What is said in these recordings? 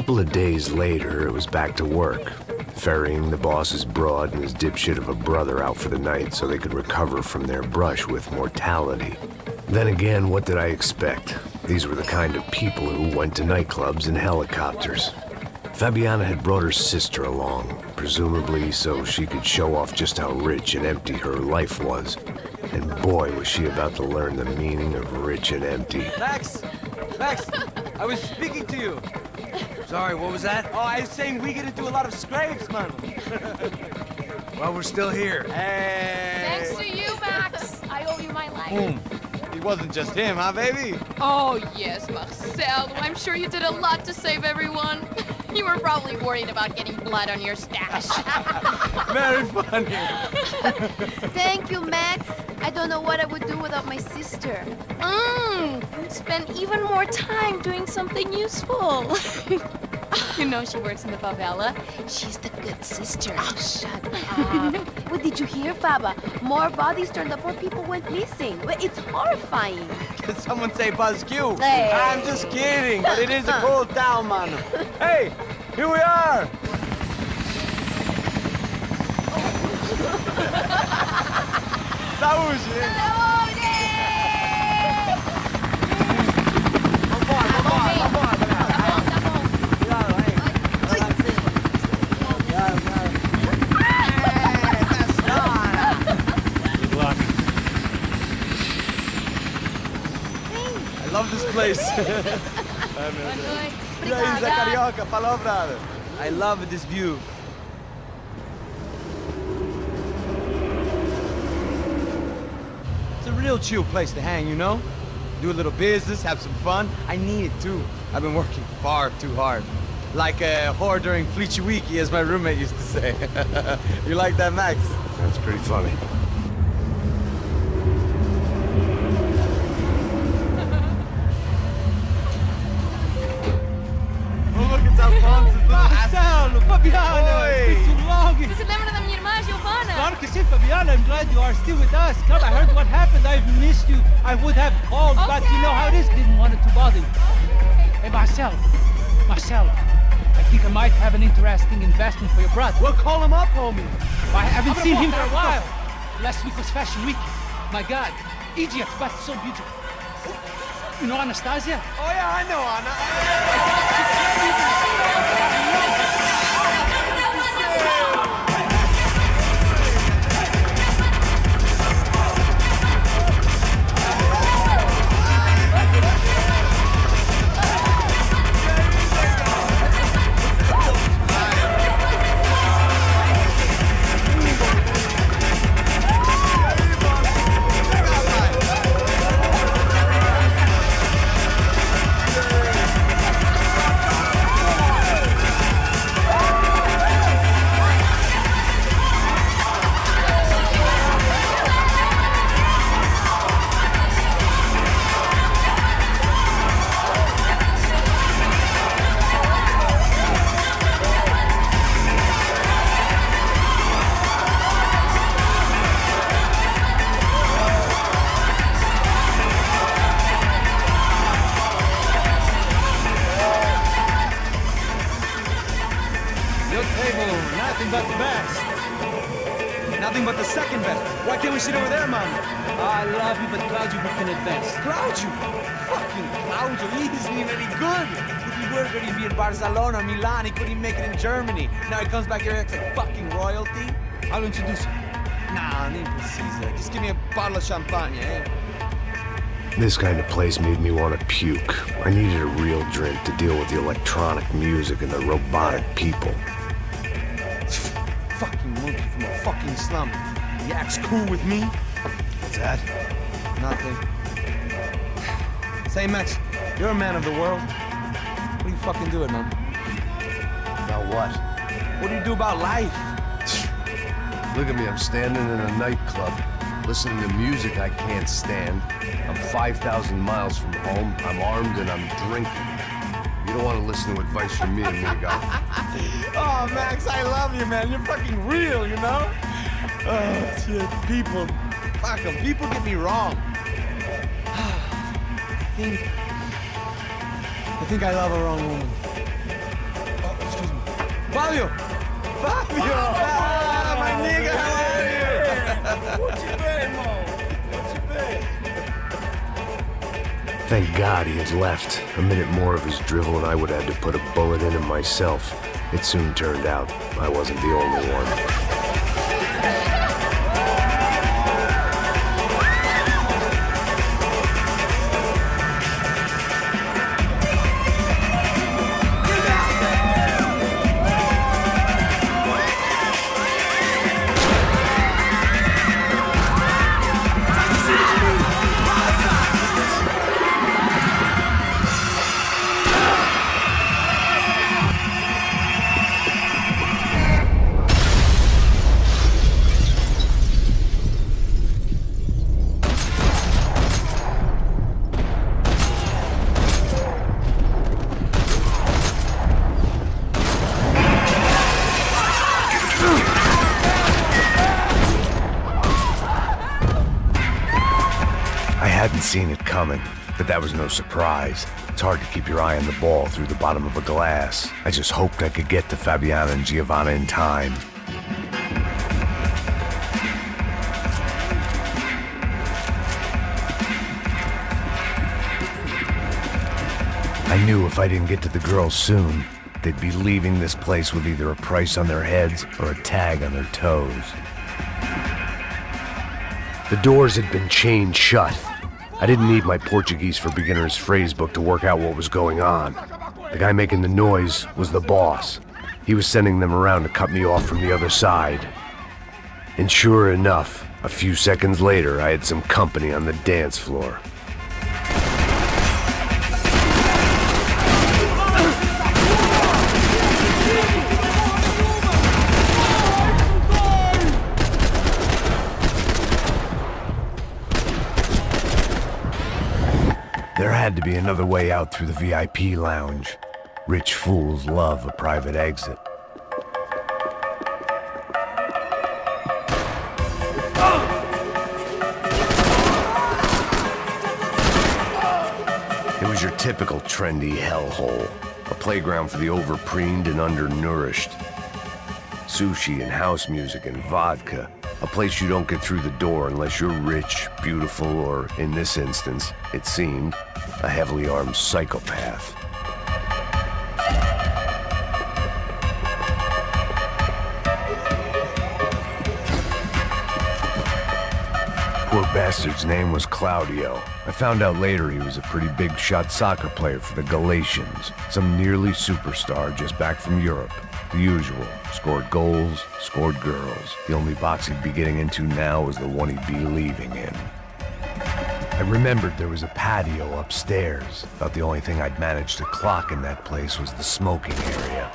couple of days later, it was back to work, ferrying the boss's broad and his dipshit of a brother out for the night so they could recover from their brush with mortality. Then again, what did I expect? These were the kind of people who went to nightclubs in helicopters. Fabiana had brought her sister along, presumably so she could show off just how rich and empty her life was. And boy, was she about to learn the meaning of rich and empty. Max! Max! I was speaking to you. Sorry, what was that? Oh, I was saying we get into a lot of scrapes, man. Well, we're still here. Hey! Thanks to you, Max. I owe you my life. Boom. It wasn't just him, huh, baby? Oh, yes, Marcel. I'm sure you did a lot to save everyone. You were probably worried about getting blood on your stash. Very funny. Thank you, Max. I don't know what I would do without my sister. Spend even more time doing something useful. You know she works in the favela. She's the good sister. Oh, shut up. What did you hear, Faba? More bodies turned up, more people went missing. Well, it's horrifying. Did someone say Buzz Q? Hey. I'm just kidding, but it is a cool town, man. Hey, here we are. Saúde! I love this place. E aí, Zé Carioca, falou, brother. I love this view. It's a real chill place to hang, you know? Do a little business, have some fun. I need it too. I've been working far too hard. Like a whore during Fleechy Weeky, as my roommate used to say. You like that, Max? That's pretty funny. Marcelo, Fabiana, it's been too long. Você se lembra da minha irmã, Giovanna? Claro que sim, Fabiana. I'm glad you are still with us. Come, I heard what happened. I've missed you. I would have called, but you know how it is. Didn't want it to bother you. Hey, Marcelo, I think I might have an interesting investment for your brother. Well, call him up, homie. I haven't seen him for a while. Last week was Fashion Week. My God, Egypt, but so beautiful. You know Anastasia? Oh, yeah, I know Anna. Nothing but the best. Nothing but the second best. Why can't we sit over there, man? I love you, but Claudio booked in advance. Claudio? Fucking Claudio, he isn't even any good. If he were good, he'd be in Barcelona, Milan. He couldn't even make it in Germany. Now he comes back here acting like fucking royalty. I'll introduce you. Nah, I need precisa. Just give me a bottle of champagne, eh? This kind of place made me want to puke. I needed a real drink to deal with the electronic music and the robotic people. Fucking monkey from a fucking slum. He acts cool with me. What's that? Nothing. Say, Max, you're a man of the world. What do you fucking do it, man? About what? What do you do about life? Look at me, I'm standing in a nightclub, listening to music I can't stand. I'm 5,000 miles from home, I'm armed, and I'm drinking. You don't want to listen to advice from me, amigo. Oh, Max, I love you, man. You're fucking real, you know? Oh, shit. People. Fuck 'em. People get me wrong. I think I love a wrong woman. Fabio! Fabio! Ah, my nigga, how are you? Thank God he had left. A minute more of his drivel and I would have had to put a bullet in him myself. It soon turned out I wasn't the only one. I hadn't seen it coming, but that was no surprise. It's hard to keep your eye on the ball through the bottom of a glass. I just hoped I could get to Fabiana and Giovanna in time. I knew if I didn't get to the girls soon, they'd be leaving this place with either a price on their heads or a tag on their toes. The doors had been chained shut. I didn't need my Portuguese for Beginners phrase book to work out what was going on. The guy making the noise was the boss. He was sending them around to cut me off from the other side. And sure enough, a few seconds later, I had some company on the dance floor. There had to be another way out through the VIP lounge. Rich fools love a private exit. It was your typical trendy hellhole. A playground for the overpreened and undernourished. Sushi and house music and vodka. A place you don't get through the door unless you're rich, beautiful, or, in this instance, it seemed, a heavily armed psychopath. Poor bastard's name was Claudio. I found out later he was a pretty big shot soccer player for the Galatians, some nearly superstar just back from Europe. The usual. Scored goals, scored girls. The only box he'd be getting into now was the one he'd be leaving in. I remembered there was a patio upstairs. Thought the only thing I'd managed to clock in that place was the smoking area.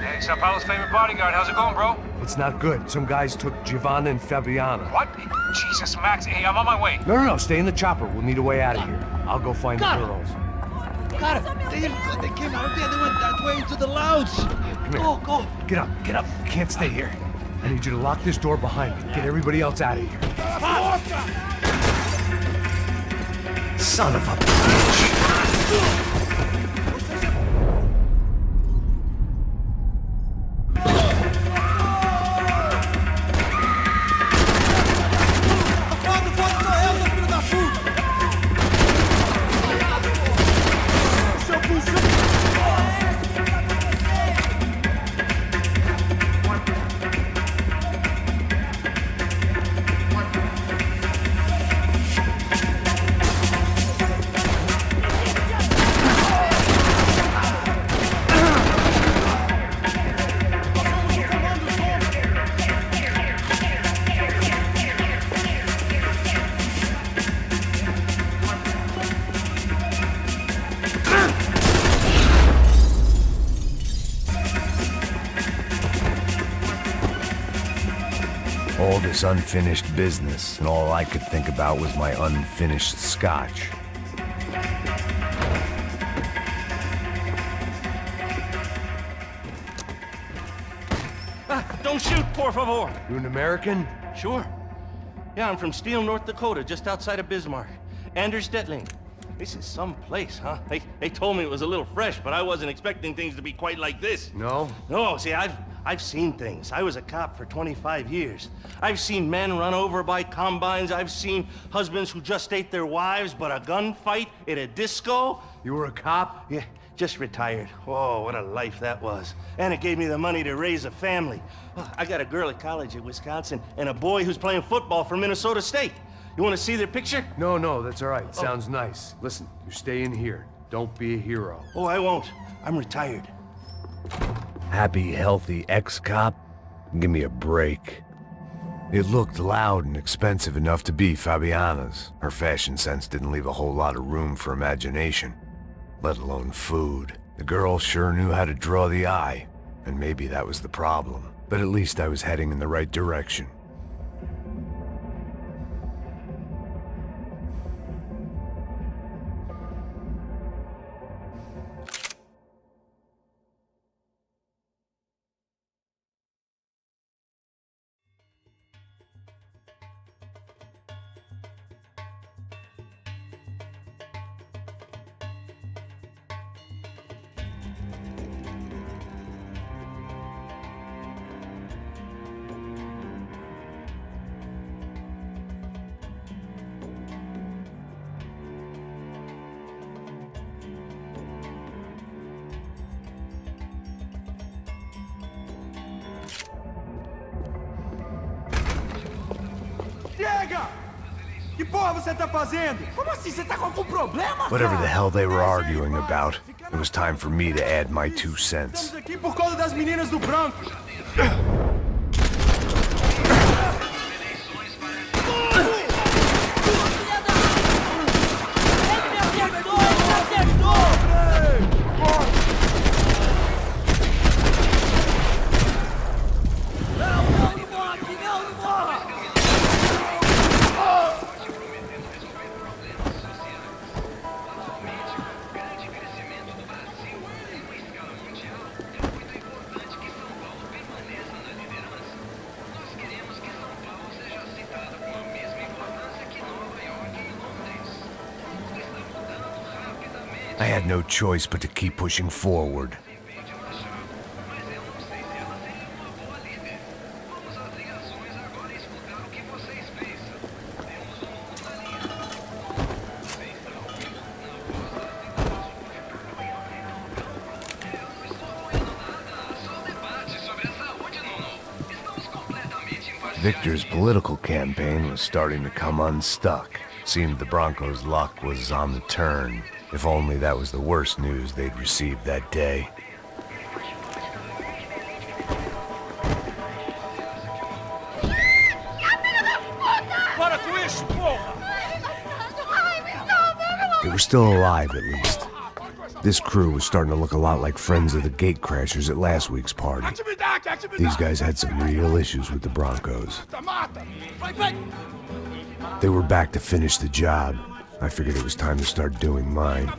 Hey, Sao Paulo's favorite bodyguard. How's it going, bro? It's not good. Some guys took Giovanna and Fabiana. What? Jesus, Max. Hey, I'm on my way. No, stay in the chopper. We'll need a way out of here. I'll go find the girls. Got it. They came out of there. They went that way into the lounge. Come here. Go. Get up. You can't stay here. I need you to lock this door behind me. Get everybody else out of here. Son of a bitch! was unfinished business, and all I could think about was my unfinished scotch. Don't shoot, por favor. You an American? Sure. Yeah, I'm from Steele, North Dakota, just outside of Bismarck. Anders Detling. This is some place, huh? They told me it was a little fresh, but I wasn't expecting things to be quite like this. No? No, see, I've seen things. I was a cop for 25 years. I've seen men run over by combines. I've seen husbands who just ate their wives, but a gunfight at a disco? You were a cop? Yeah, just retired. Oh, what a life that was. And it gave me the money to raise a family. Oh, I got a girl at college at Wisconsin and a boy who's playing football for Minnesota State. You want to see their picture? No, that's all right. Sounds nice. Listen, you're staying here. Don't be a hero. Oh, I won't. I'm retired. Happy, healthy ex-cop? Give me a break. It looked loud and expensive enough to be Fabiana's. Her fashion sense didn't leave a whole lot of room for imagination, let alone food. The girl sure knew how to draw the eye, and maybe that was the problem. But at least I was heading in the right direction. Chega! Que porra você tá fazendo? Como assim? Você tá com algum problema? Whatever the hell they were arguing about, it was time for me to add my 2 cents. Estamos aqui por causa das meninas do branco. I had no choice but to keep pushing forward. Victor's political campaign was starting to come unstuck. Seemed the Broncos' luck was on the turn. If only that was the worst news they'd received that day. Para com isso, porra! They were still alive, at least. This crew was starting to look a lot like friends of the gatecrashers at last week's party. These guys had some real issues with the Broncos. They were back to finish the job. I figured it was time to start doing mine.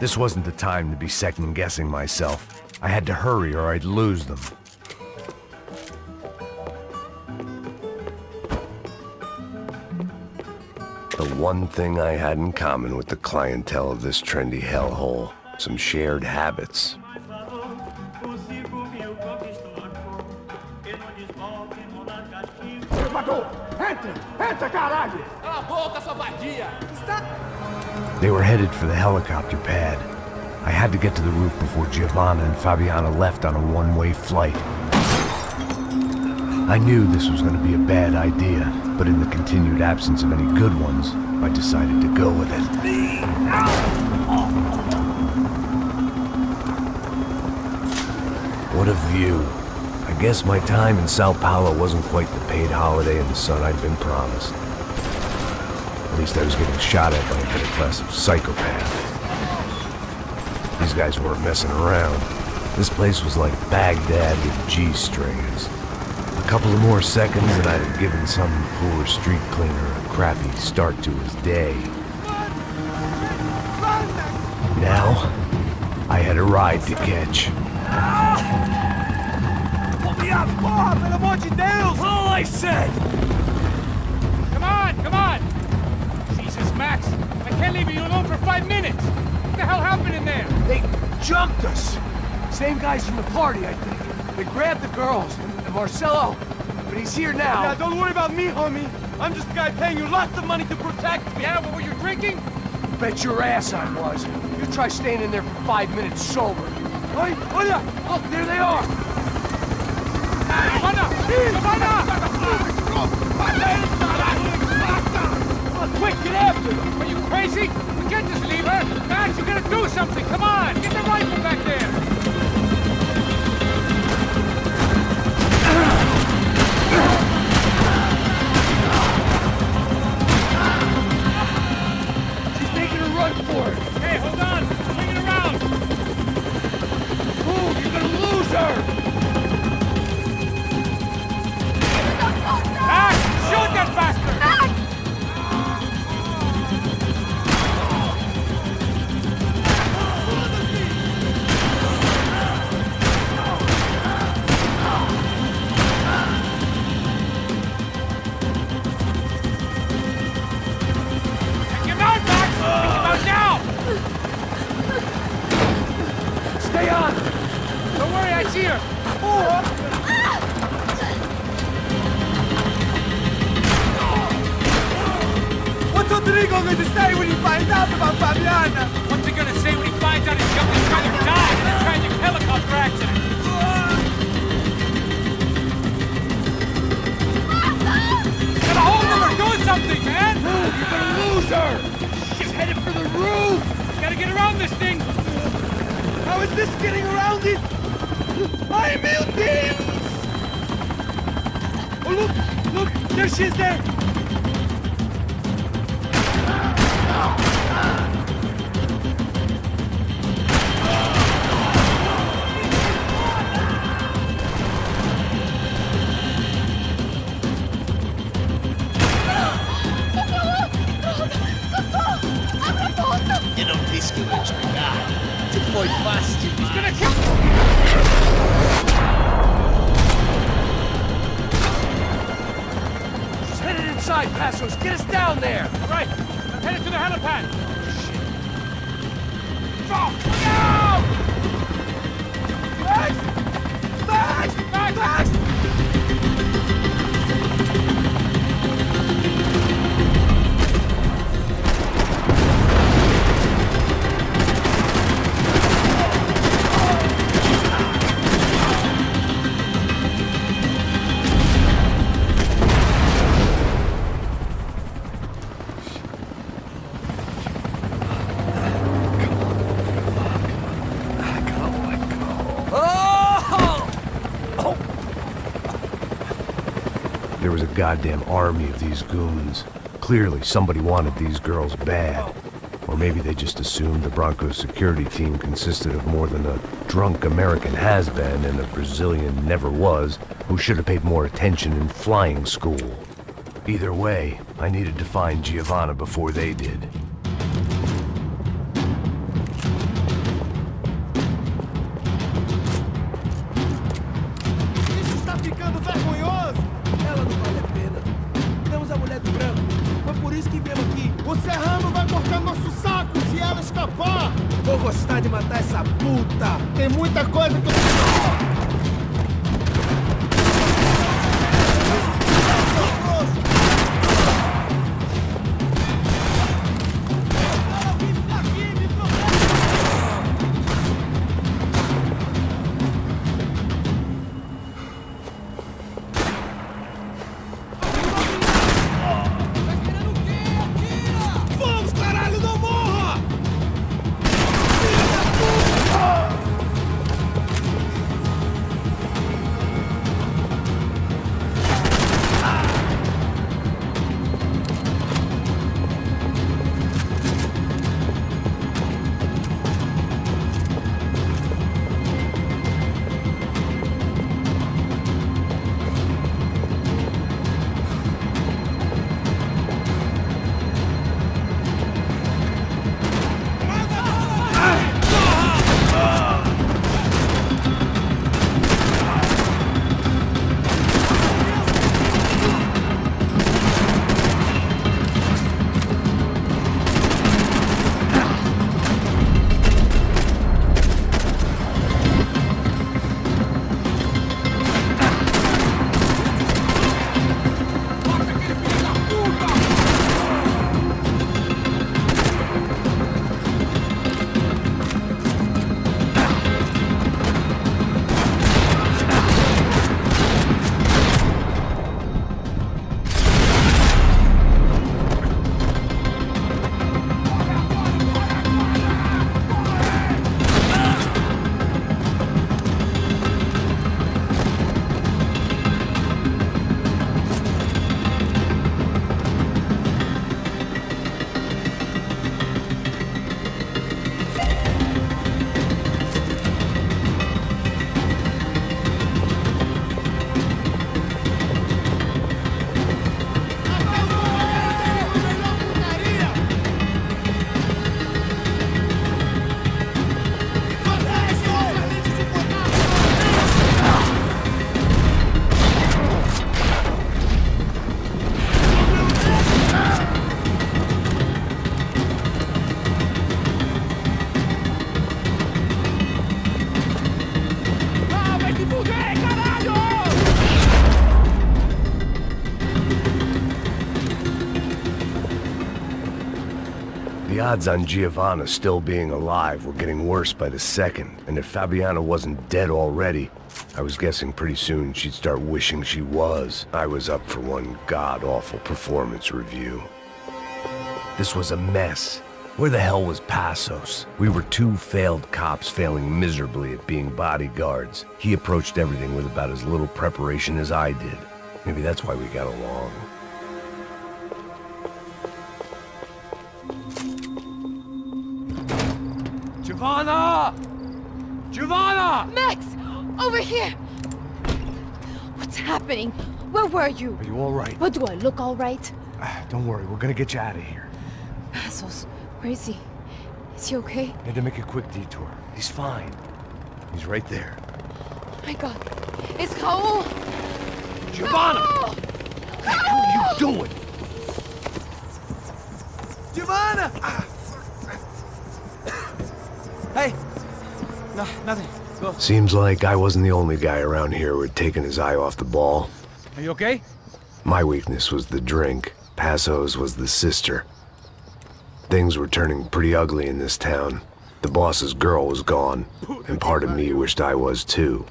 This wasn't the time to be second-guessing myself. I had to hurry or I'd lose them. The one thing I had in common with the clientele of this trendy hellhole, some shared habits. They were headed for the helicopter pad. I had to get to the roof before Giovanna and Fabiana left on a one-way flight. I knew this was going to be a bad idea, but in the continued absence of any good ones, I decided to go with it. What a view. I guess my time in Sao Paulo wasn't quite the paid holiday in the sun I'd been promised. At least I was getting shot at by a better class of psychopath. These guys weren't messing around. This place was like Baghdad with G-strings. A couple of more seconds and I'd have given some poor street cleaner a crappy start to his day. Now, I had a ride to catch. Pull me up! Porra, pelo amor de Deus! All I said! Come on, come on! Jesus, Max, I can't leave you alone for 5 minutes! What the hell happened in there? They jumped us! Same guys from the party, I think. They grabbed the girls, and Marcelo, but he's here now. Yeah, don't worry about me, homie. I'm just a guy paying you lots of money to protect me. Yeah, what were you drinking? Bet your ass I was. You try staying in there for 5 minutes sober. Oi, olha! Look, there they are! Giovanna! Quick, get after them! Are you crazy? We can't just leave her! Max, you gotta do something! Come on! Get the rifle back there! She's making a run for it! Hey, hold on! Swing it around! Move! You're gonna lose her! Max! Shoot that bastard! Take him out, Max! Take him out now! Stay on! Don't worry, I see her! What's Rodrigo going to say when he finds out about Fabiana? What's he gonna say when he finds out he's got this kind of guy in a tragic helicopter accident? Get a hold of her! Do something, man! You're gonna lose her! She's headed for the roof! Gotta get around this thing! How is this getting around it? Ai, meu Deus! Oh, look! There she is there! E non rischi di spiegare. Ti puoi fasti. He's gonna kill... She's headed inside, Passos! Get us down there! Right, I'm headed to the helipad. No! Max! There was a goddamn army of these goons. Clearly, somebody wanted these girls bad. Or maybe they just assumed the Broncos security team consisted of more than a drunk American has-been and a Brazilian never-was who should have paid more attention in flying school. Either way, I needed to find Giovanna before they did. Isso está ficando vergonhoso! Ela não vale a pena. Temos a mulher do branco. Foi por isso que viemos aqui. O Serrano vai cortar nosso saco se ela escapar! Vou gostar de matar essa puta! Tem muita coisa que eu... The odds on Giovanna still being alive were getting worse by the second, and if Fabiana wasn't dead already, I was guessing pretty soon she'd start wishing she was. I was up for one god-awful performance review. This was a mess. Where the hell was Passos? We were two failed cops failing miserably at being bodyguards. He approached everything with about as little preparation as I did. Maybe that's why we got along. Giovanna! Giovanna! Max! Over here! What's happening? Where were you? Are you all right? What, do I look all right? Don't worry, we're gonna get you out of here. Passos, where is he? Is he okay? Had to make a quick detour. He's fine. He's right there. Oh my God. It's Raul! Giovanna! No! What the hell are you doing? Giovanna! Hey! No, nothing. Go. Seems like I wasn't the only guy around here who had taken his eye off the ball. Are you okay? My weakness was the drink. Passos was the sister. Things were turning pretty ugly in this town. The boss's girl was gone, and part of me wished I was too.